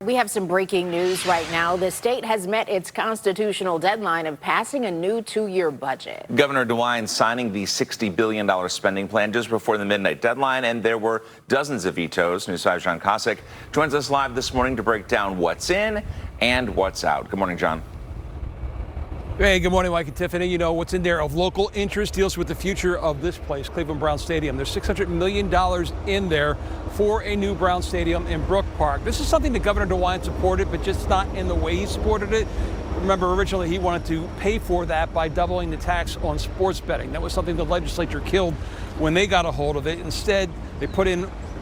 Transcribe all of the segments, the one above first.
We have some breaking news right now. The state has met its constitutional deadline of passing a new 2-year budget. Governor DeWine signing the $60 billion spending plan just before the midnight deadline, and there were dozens of vetoes. News 5's John Kosick joins us live this morning to break down what's in and what's out. Good morning, John. Hey, good morning, Mike and Tiffany. You know, what's in there of local interest deals with the future of this place, Cleveland Brown Stadium. There's $600 million in there for a new Brown Stadium in Brook Park. This is something that Governor DeWine supported, but just not in the way he supported it. Remember, originally he wanted to pay for that by doubling the tax on sports betting. That was something the legislature killed when they got a hold of it. Instead, they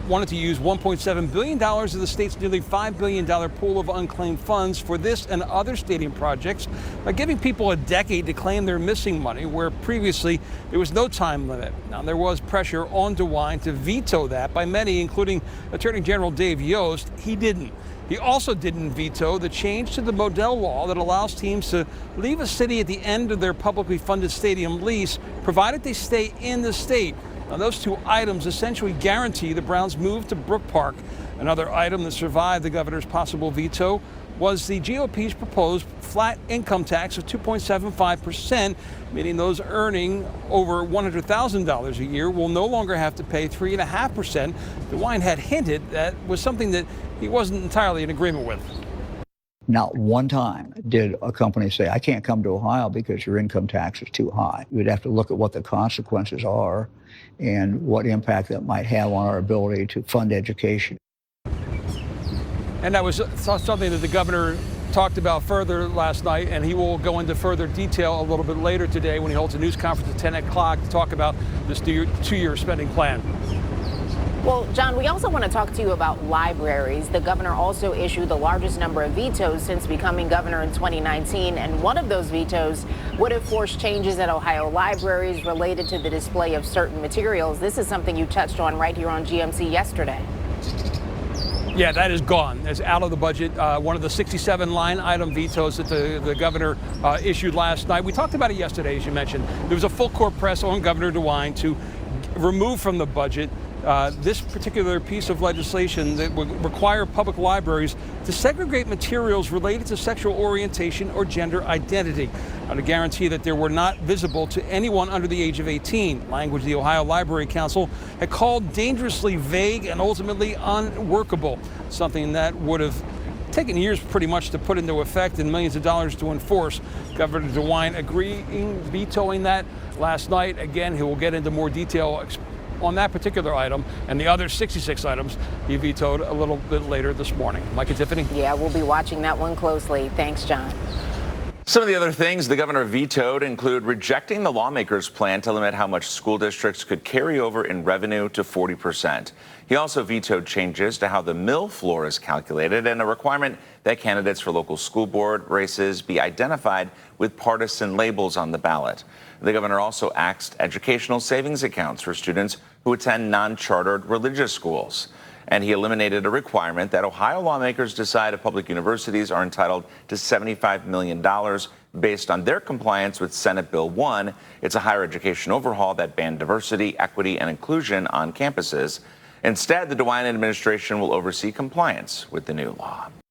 wanted to use $1.7 billion of the state's nearly $5 billion pool of unclaimed funds for this and other stadium projects by giving people a decade to claim their missing money, where previously there was no time limit. Now, there was pressure on DeWine to veto that by many, including Attorney General Dave Yost. He didn't. He also didn't veto the change to the Modell law that allows teams to leave a city at the end of their publicly funded stadium lease, provided they stay in the state. Now, those two items essentially guarantee the Browns' move to Brook Park. Another item that survived the governor's possible veto was the GOP's proposed flat income tax of 2.75%, meaning those earning over $100,000 a year will no longer have to pay 3.5%. DeWine had hinted that was something that he wasn't entirely in agreement with. Not one time did a company say, I can't come to Ohio because your income tax is too high. We'd have to look at what the consequences are and what impact that might have on our ability to fund education. And that was something that the governor talked about further last night, and he will go into further detail a little bit later today when he holds a news conference at 10 o'clock to talk about this 2-year spending plan. Well, John, we also want to talk to you about libraries. The governor also issued the largest number of vetoes since becoming governor in 2019, and one of those vetoes would have forced changes at Ohio libraries related to the display of certain materials. This is something you touched on right here on GMC yesterday. Yeah, that is gone. It's out of the budget. One of the 67 line item vetoes that the governor issued last night. We talked about it yesterday, as you mentioned. There was a full court press on Governor DeWine to remove from the budget this particular piece of legislation that would require public libraries to segregate materials related to sexual orientation or gender identity, to guarantee that they were not visible to anyone under the age of 18. Language the Ohio Library Council had called dangerously vague and ultimately unworkable, something that would have taken years pretty much to put into effect and millions of dollars to enforce. Governor DeWine vetoing that last night. Again, he will get into more detail on that particular item, and the other 66 items he vetoed a little bit later this morning. Mike and Tiffany? Yeah, we'll be watching that one closely. Thanks, John. Some of the other things the governor vetoed include rejecting the lawmakers' plan to limit how much school districts could carry over in revenue to 40%. He also vetoed changes to how the mill floor is calculated and a requirement that candidates for local school board races be identified with partisan labels on the ballot. The governor also axed educational savings accounts for students who attend non-chartered religious schools. And he eliminated a requirement that Ohio lawmakers decide if public universities are entitled to $75 million based on their compliance with Senate Bill 1. It's a higher education overhaul that banned diversity, equity, and inclusion on campuses. Instead, the DeWine administration will oversee compliance with the new law.